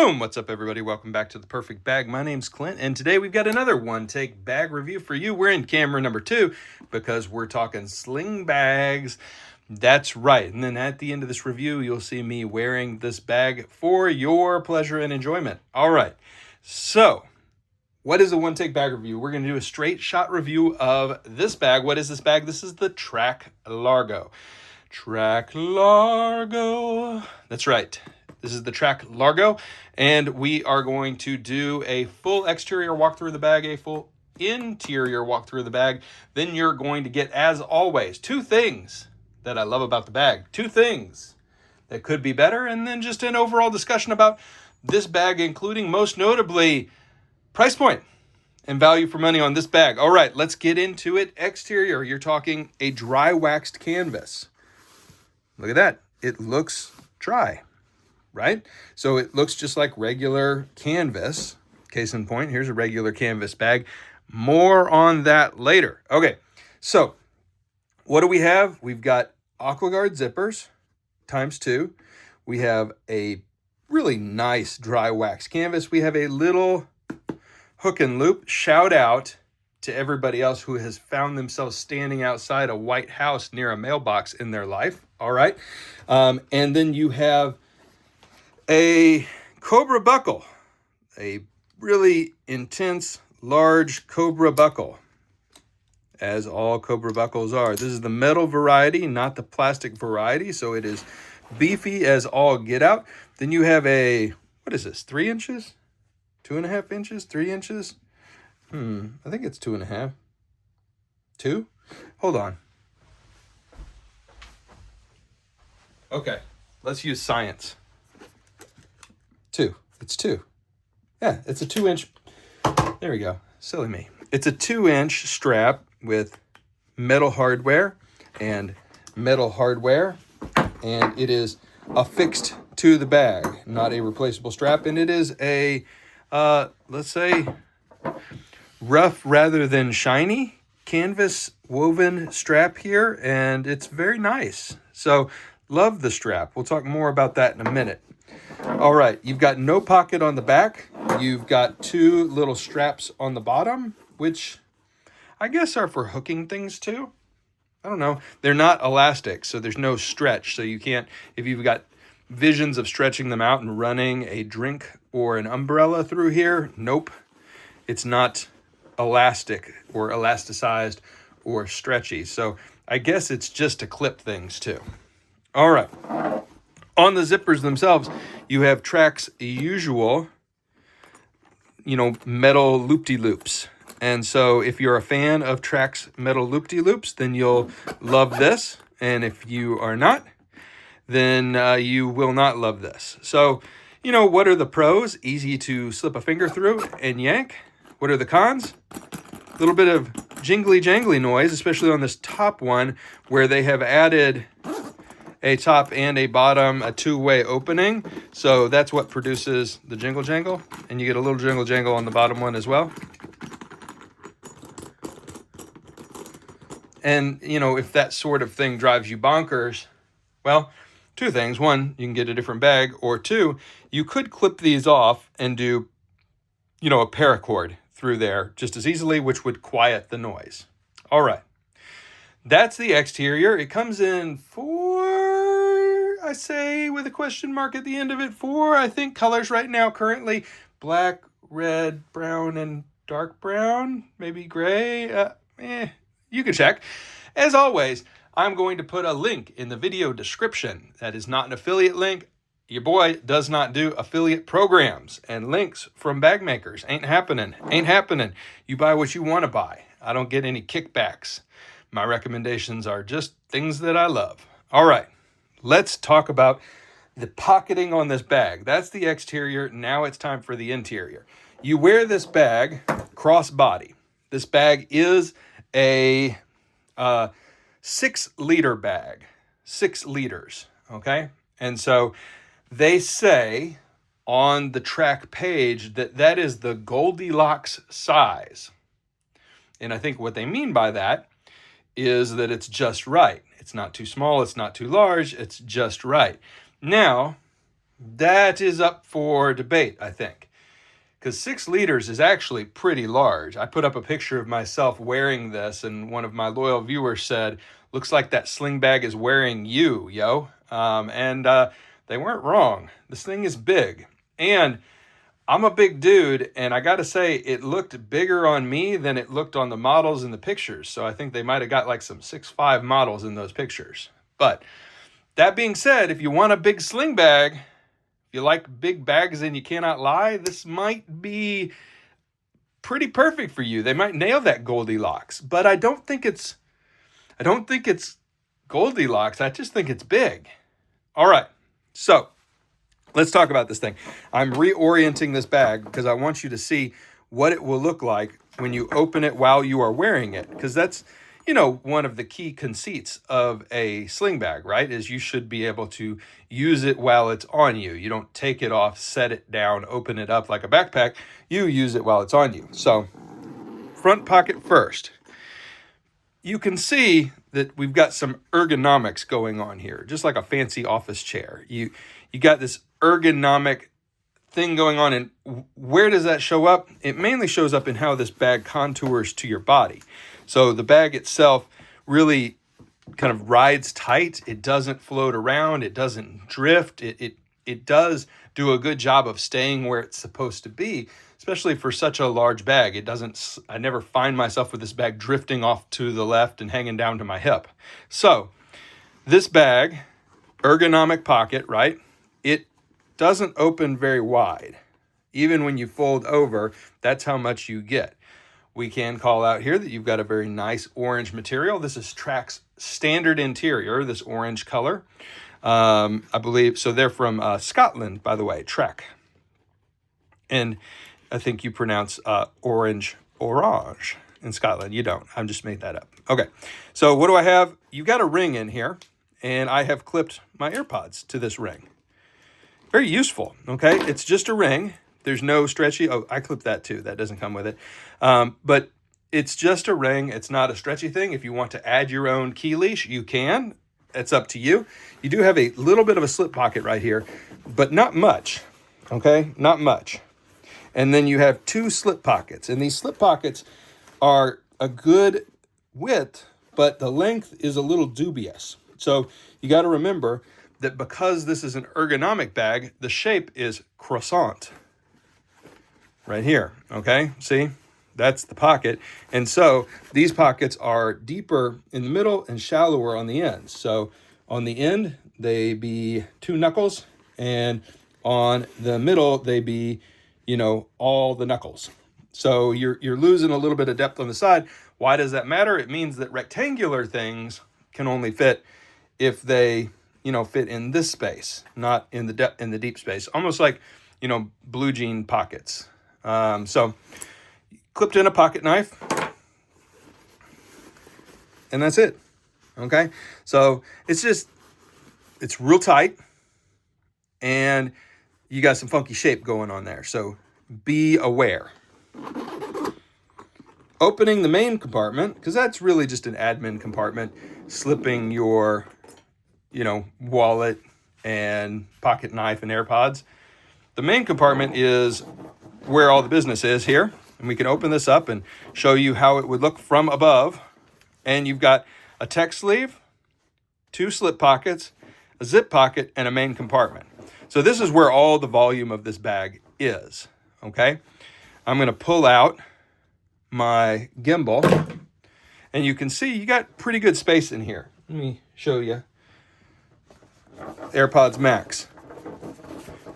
Boom! What's up, everybody? Welcome back to The Perfect Bag. My name's Clint, and today we've got another one-take bag review for you. We're in camera number 2 because we're talking sling bags. That's right. And then at the end of this review, you'll see me wearing this bag for your pleasure and enjoyment. All right. So, what is a one-take bag review? We're going to do a straight shot review of this bag. What is this bag? This is the Trakke Largo. Trakke Largo. That's right. This is the Trakke Largo, and we are going to do a full exterior walk through the bag, a full interior walk through the bag. Then you're going to get, as always, 2 things that I love about the bag, 2 things that could be better, and then just an overall discussion about this bag, including most notably price point and value for money on this bag. All right, let's get into it. Exterior, you're talking a dry waxed canvas. Look at that. It looks dry. Right? So it looks just like regular canvas. Case in point, here's a regular canvas bag. More on that later. Okay, so what do we have? We've got AquaGuard zippers ×2. We have a really nice dry wax canvas. We have a little hook and loop. Shout out to everybody else who has found themselves standing outside a white house near a mailbox in their life. All right. And then you have a cobra buckle, a really intense, large cobra buckle, as all cobra buckles are. This is the metal variety, not the plastic variety, so it is beefy as all get out. Then you have a, what is this, 3 inches? 2.5 inches? 3 inches? I think it's 2.5. 2? Hold on. Okay, let's use science. 2. It's 2. Yeah, it's a 2-inch. There we go. Silly me. It's a 2-inch strap with metal hardware, and it is affixed to the bag, not a replaceable strap. And it is a, let's say, rough rather than shiny canvas woven strap here, and it's very nice. So, love the strap. We'll talk more about that in a minute. All right, you've got no pocket on the back. You've got 2 little straps on the bottom, which I guess are for hooking things too. I don't know. They're not elastic, so there's no stretch. So you can't, if you've got visions of stretching them out and running a drink or an umbrella through here, nope. It's not elastic or elasticized or stretchy. So I guess it's just to clip things too. All right. On the zippers themselves, you have Trakke's usual, metal loop-de-loops. And so if you're a fan of Trakke's metal loop-de-loops, then you'll love this. And if you are not, then you will not love this. So, what are the pros? Easy to slip a finger through and yank. What are the cons? A little bit of jingly-jangly noise, especially on this top one, where they have added a top and a bottom, a 2-way opening. So that's what produces the jingle jangle. And you get a little jingle jangle on the bottom one as well. And, if that sort of thing drives you bonkers, well, 2 things. 1, you can get a different bag. Or 2, you could clip these off and do, a paracord through there just as easily, which would quiet the noise. All right. That's the exterior. It comes in 4, I say, with a question mark at the end of it, 4, I think, colors right now currently. Black, red, brown, and dark brown. Maybe gray. You can check. As always, I'm going to put a link in the video description. That is not an affiliate link. Your boy does not do affiliate programs, and links from bag makers ain't happening. You buy what you want to buy. I don't get any kickbacks. My recommendations are just things that I love. All right, let's talk about the pocketing on this bag. That's the exterior. Now it's time for the interior. You wear this bag crossbody. This bag is a 6-liter bag, 6 liters, okay? And so they say on the Trakke page that is the Goldilocks size. And I think what they mean by that is that it's just right. It's not too small, it's not too large, it's just right. Now, That is up for debate, I think. Because 6 liters is actually pretty large. I put up a picture of myself wearing this, and one of my loyal viewers said, looks like that sling bag is wearing you, yo. And they weren't wrong. This thing is big. And I'm a big dude, and I got to say, it looked bigger on me than it looked on the models in the pictures. So I think they might have got like some 6'5" models in those pictures. But that being said, if you want a big sling bag, if you like big bags and you cannot lie, this might be pretty perfect for you. They might nail that Goldilocks, but I don't think it's Goldilocks. I just think it's big. All right. So, let's talk about this thing. I'm reorienting this bag because I want you to see what it will look like when you open it while you are wearing it. Because that's, one of the key conceits of a sling bag, right? Is you should be able to use it while it's on you. You don't take it off, set it down, open it up like a backpack. You use it while it's on you. So, front pocket first. You can see that we've got some ergonomics going on here, just like a fancy office chair. You got this ergonomic thing going on, and where does that show up? It mainly shows up in how this bag contours to your body. So the bag itself really kind of rides tight. It doesn't float around. It doesn't drift. It does do a good job of staying where it's supposed to be, especially for such a large bag. I never find myself with this bag drifting off to the left and hanging down to my hip. So this bag, ergonomic pocket, right? It doesn't open very wide. Even when you fold over, that's how much you get. We can call out here that you've got a very nice orange material. This is Trakke's standard interior, this orange color. I believe, so they're from Scotland, by the way, Trakke. And I think you pronounce orange in Scotland. You don't. I'm just making that up. Okay, so what do I have? You got a ring in here, and I have clipped my AirPods to this ring. Very useful, okay? It's just a ring. There's no stretchy. Oh, I clipped that too. That doesn't come with it. But it's just a ring. It's not a stretchy thing. If you want to add your own key leash, you can. It's up to you. You do have a little bit of a slip pocket right here, but not much, okay? Not much. And then you have 2 slip pockets. And these slip pockets are a good width, but the length is a little dubious. So you got to remember that because this is an ergonomic bag, the shape is croissant. Right here, okay? See? That's the pocket. And so these pockets are deeper in the middle and shallower on the ends. So on the end, they be 2 knuckles, and on the middle, they be, all the knuckles. So you're losing a little bit of depth on the side. Why does that matter? It means that rectangular things can only fit if they, fit in this space, not in the deep space. Almost like, blue jean pockets. So clipped in a pocket knife, and that's it. Okay. So it's real tight, and you got some funky shape going on there. So be aware. Opening the main compartment, because that's really just an admin compartment, slipping your, wallet and pocket knife and AirPods. The main compartment is where all the business is here. And we can open this up and show you how it would look from above. And you've got a tech sleeve, 2 slip pockets, a zip pocket, and a main compartment. So this is where all the volume of this bag is, okay? I'm going to pull out my gimbal, and you can see you got pretty good space in here. Let me show you. AirPods Max.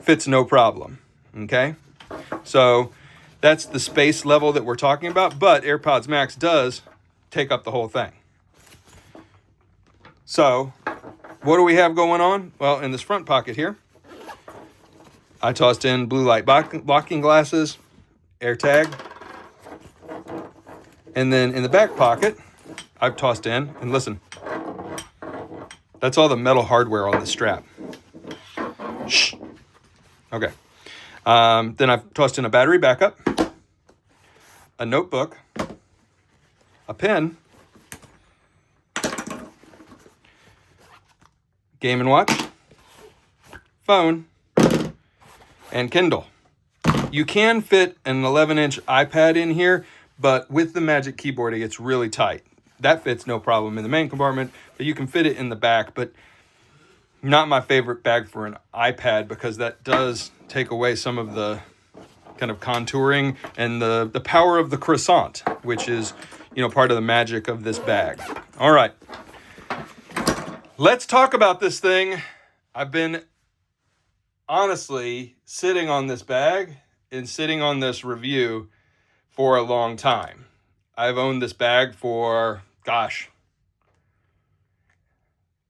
Fits no problem, okay? So that's the space level that we're talking about, but AirPods Max does take up the whole thing. So what do we have going on? Well, in this front pocket here, I tossed in blue light blocking glasses, AirTag. And then in the back pocket, I've tossed in, and listen, that's all the metal hardware on the strap. Shh. Okay. Then I've tossed in a battery backup, a notebook, a pen, Game & Watch, phone, and Kindle. You can fit an 11-inch iPad in here, but with the Magic Keyboard, it gets really tight. That fits no problem in the main compartment, but you can fit it in the back. But not my favorite bag for an iPad, because that does take away some of the kind of contouring and the power of the croissant, which is, part of the magic of this bag. All right. Let's talk about this thing. I've been honestly sitting on this bag and sitting on this review for a long time. I've owned this bag for,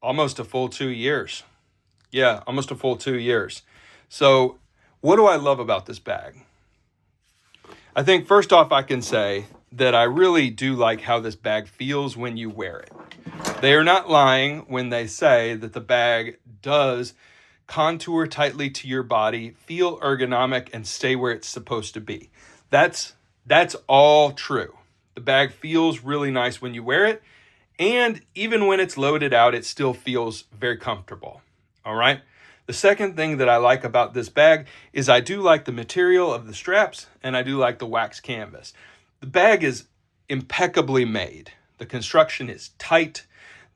almost a full 2 years. Yeah, almost a full 2 years. So what do I love about this bag? I think first off, I can say that I really do like how this bag feels when you wear it. They are not lying when they say that the bag does contour tightly to your body, feel ergonomic, and stay where it's supposed to be. That's all true. The bag feels really nice when you wear it, and even when it's loaded out, it still feels very comfortable. All right? The second thing that I like about this bag is I do like the material of the straps, and I do like the wax canvas. The bag is impeccably made. The construction is tight.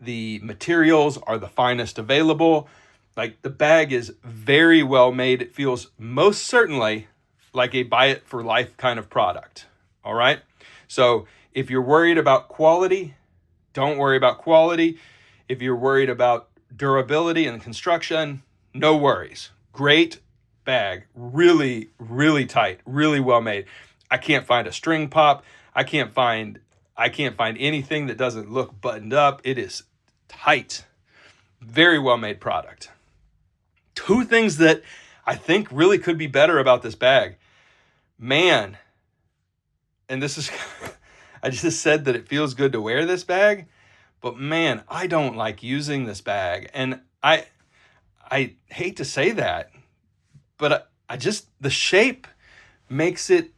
The materials are the finest available. Like, the bag is very well made. It feels most certainly like a buy it for life kind of product. All right? So if you're worried about quality, don't worry about quality. If you're worried about durability and construction, no worries. Great bag. Really, really tight. Really well made. I can't find a string pop. I can't find anything that doesn't look buttoned up. It is tight. Very well made product. Two things that I think really could be better about this bag. Man, and this is, I just said that it feels good to wear this bag, but man, I don't like using this bag. And I hate to say that, but the shape makes it,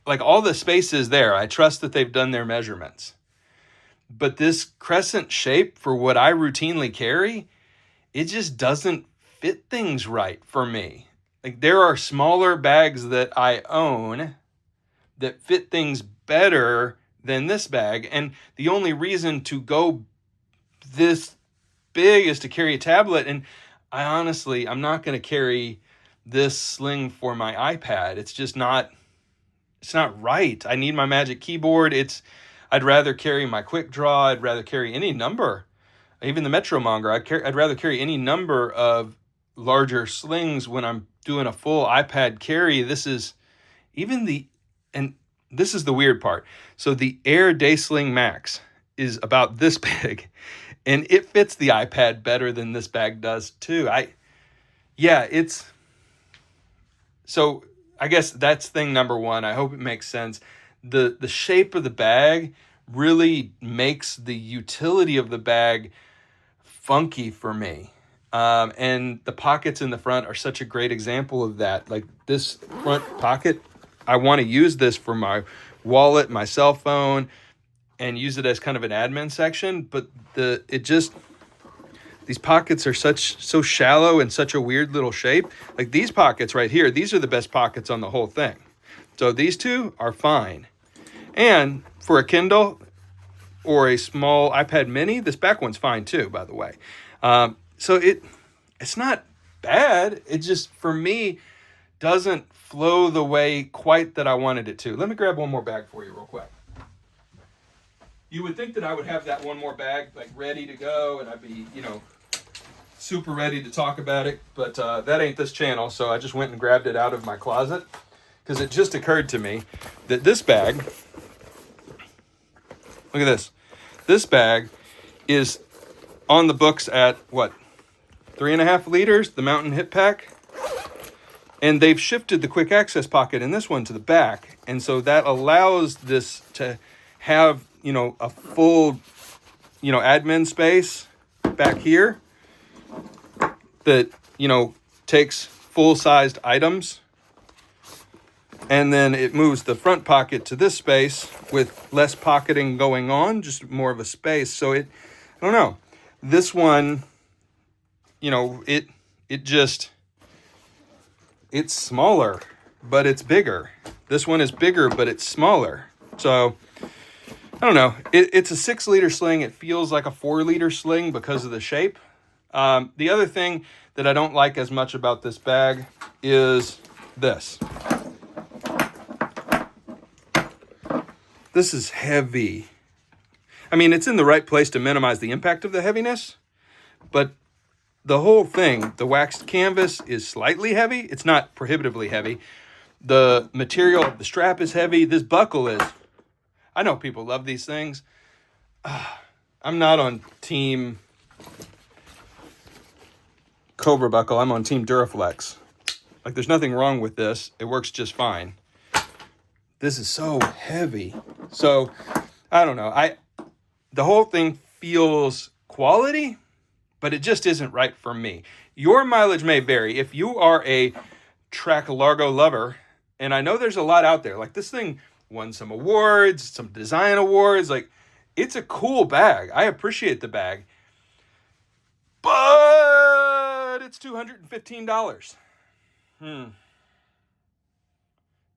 like, all the space is there. I trust that they've done their measurements. But this crescent shape, for what I routinely carry, it just doesn't fit things right for me. Like, there are smaller bags that I own that fit things better than this bag. And the only reason to go this big is to carry a tablet. And I'm not going to carry this Sling for my iPad. It's just not, it's not right. I need my Magic Keyboard. I'd rather carry my Quick Draw. I'd rather carry any number, even the Metro Monger. I'd rather carry any number of larger slings when I'm doing a full iPad carry. This is the weird part. So the Air Day Sling Max is about this big, and it fits the iPad better than this bag does too. So I guess that's thing number one. I hope it makes sense. The shape of the bag really makes the utility of the bag funky for me. And the pockets in the front are such a great example of that. Like, this front pocket, I want to use this for my wallet, my cell phone, and use it as kind of an admin section. But these pockets are so shallow and such a weird little shape. Like, these pockets right here, these are the best pockets on the whole thing. So these two are fine. And for a Kindle or a small iPad mini, this back one's fine too, by the way. So it's not bad. It just, for me, doesn't flow the way quite that I wanted it to. Let me grab one more bag for you real quick. You would think that I would have that one more bag, like, ready to go, and I'd be, super ready to talk about it, but that ain't this channel, so I just went and grabbed it out of my closet, because it just occurred to me that this bag, look at this. This bag is on the books at, 3.5 liters, the Mountain Hip Pack. And they've shifted the quick access pocket in this one to the back. And so that allows this to have, a full, admin space back here that, takes full-sized items. And then it moves the front pocket to this space with less pocketing going on, just more of a space. So I don't know. This one, it just, it's smaller, but it's bigger. This one is bigger, but it's smaller. So I don't know. It's a 6-liter sling. It feels like a 4-liter sling because of the shape. The other thing that I don't like as much about this bag is this. This is heavy. I mean, it's in the right place to minimize the impact of the heaviness, but the whole thing, the waxed canvas is slightly heavy. It's not prohibitively heavy. The material of the strap is heavy. This buckle is. I know people love these things. I'm not on team Cobra buckle. I'm on team Duraflex. Like, there's nothing wrong with this. It works just fine. This is so heavy. So, I don't know. The whole thing feels quality, but it just isn't right for me. Your mileage may vary. If you are a Trakke Largo lover, and I know there's a lot out there, like this thing won some awards, some design awards. Like, it's a cool bag. I appreciate the bag, but it's $215.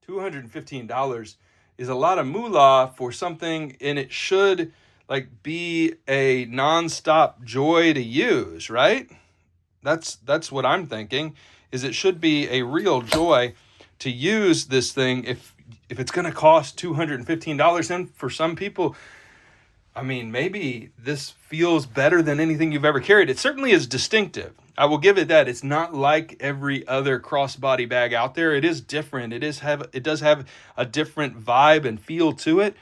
$215 is a lot of moolah for something, and it should like be a nonstop joy to use, right? That's what I'm thinking, is it should be a real joy to use this thing. If it's going to cost $215, then for some people, I mean, maybe this feels better than anything you've ever carried. It certainly is distinctive. I will give it that. It's not like every other crossbody bag out there. It is different. It does have a different vibe and feel to it,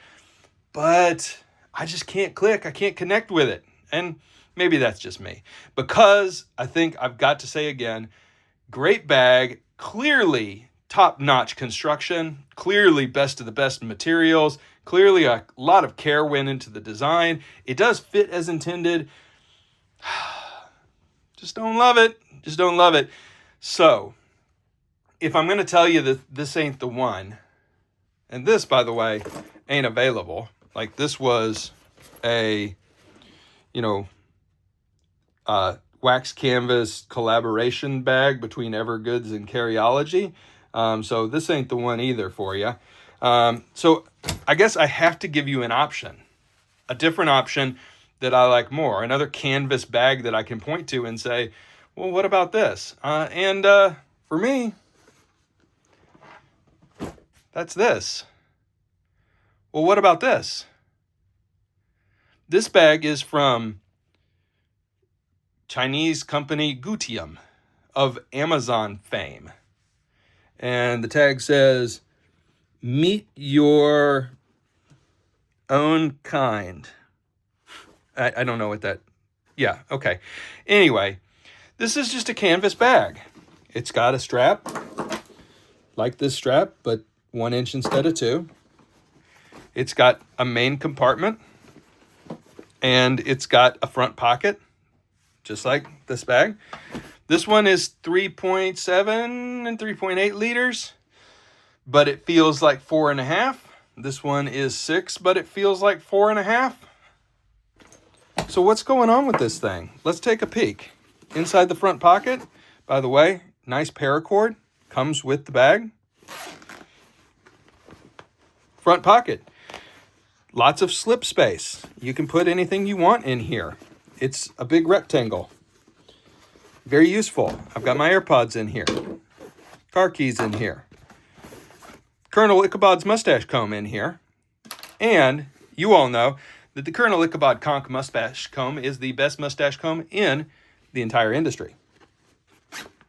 but I just can't click. I can't connect with it. And maybe that's just me, because I think I've got to say again, great bag, clearly top-notch construction, clearly best of the best materials, clearly a lot of care went into the design. It does fit as intended. Just don't love it. Just don't love it. So, if I'm going to tell you that this ain't the one, and this, by the way, ain't available. Like, this was a, wax canvas collaboration bag between Evergoods and Carryology. So this ain't the one either for you. So I guess I have to give you an option, a different option that I like more, another canvas bag that I can point to and say, well, what about this? And for me, that's this. Well, what about this? This bag is from Chinese company Gutium of Amazon fame. And the tag says, meet your own kind. I don't know what that, yeah, okay. Anyway, this is just a canvas bag. It's got a strap, like this strap, but 1 inch instead of 2. It's got a main compartment, and it's got a front pocket, just like this bag. This one is 3.7 and 3.8 liters, but it feels like 4.5. This one is 6, but it feels like 4.5. So what's going on with this thing? Let's take a peek. Inside the front pocket, by the way, nice paracord, comes with the bag. Front pocket, lots of slip space. You can put anything you want in here. It's a big rectangle. Very useful. I've got my AirPods in here. Car keys in here. Colonel Ichabod's mustache comb in here. And you all know that the Colonel Ichabod Conch mustache comb is the best mustache comb in the entire industry.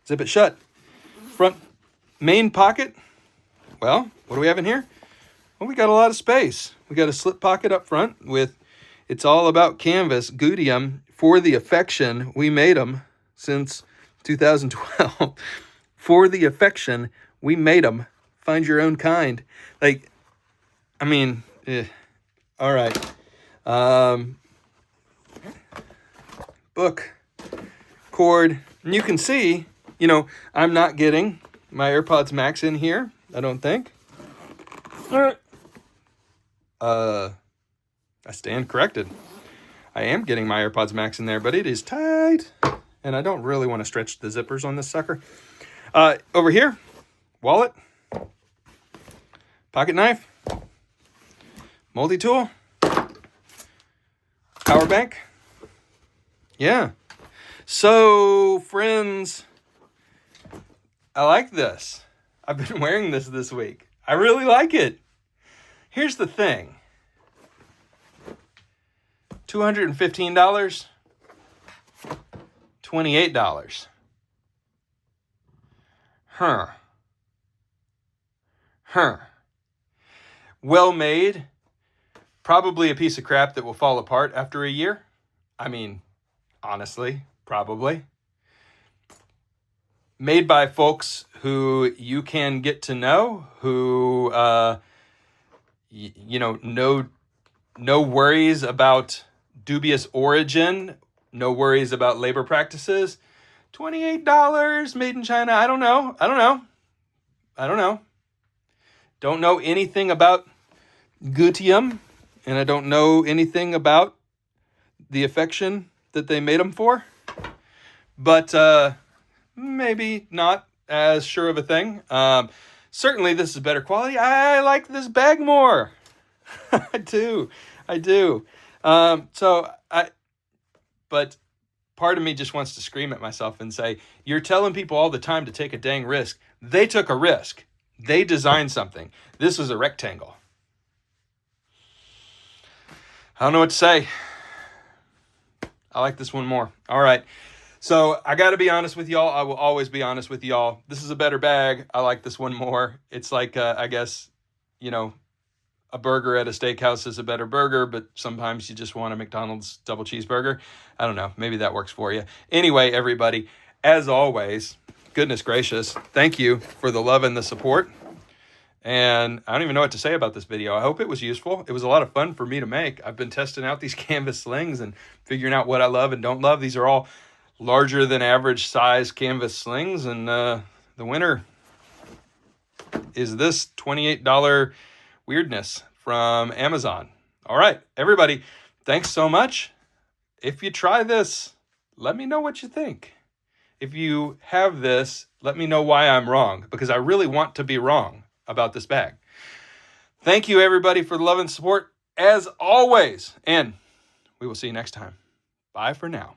Zip it shut. Front main pocket. Well, what do we have in here? Well, we got a lot of space. We got a slip pocket up front with, it's all about canvas, Gutium, for the affection. We made them since 2012. For the affection, we made them. Find your own kind. Like, I mean, all right. Book, cord, and you can see, I'm not getting my AirPods Max in here, I don't think. I stand corrected. I am getting my AirPods Max in there, but it is tight, and I don't really want to stretch the zippers on this sucker. Over here, wallet, pocket knife, multi-tool, power bank. Yeah. So, friends, I like this. I've been wearing this week. I really like it. Here's the thing. $215, $28. Huh. Well made. Probably a piece of crap that will fall apart after a year. I mean, honestly, probably. Made by folks who you can get to know, who, no worries about dubious origin, no worries about labor practices. $28 made in China. I don't know. Don't know anything about Gutium, and I don't know anything about the affection that they made them for. But maybe not as sure of a thing. Certainly this is better quality. I like this bag more. I do. But part of me just wants to scream at myself and say, you're telling people all the time to take a dang risk. They took a risk. They designed something. This is a rectangle. I don't know what to say. I like this one more. All right. So I got to be honest with y'all. I will always be honest with y'all. This is a better bag. I like this one more. It's like, I guess, a burger at a steakhouse is a better burger, but sometimes you just want a McDonald's double cheeseburger. I don't know. Maybe that works for you. Anyway, everybody, as always, goodness gracious, thank you for the love and the support. And I don't even know what to say about this video. I hope it was useful. It was a lot of fun for me to make. I've been testing out these canvas slings and figuring out what I love and don't love. These are all larger than average size canvas slings. And the winner is this $28 weirdness from Amazon. All right, everybody, thanks so much. If you try this, let me know what you think. If you have this, let me know why I'm wrong, because I really want to be wrong about this bag. Thank you, everybody, for the love and support, as always. And we will see you next time. Bye for now.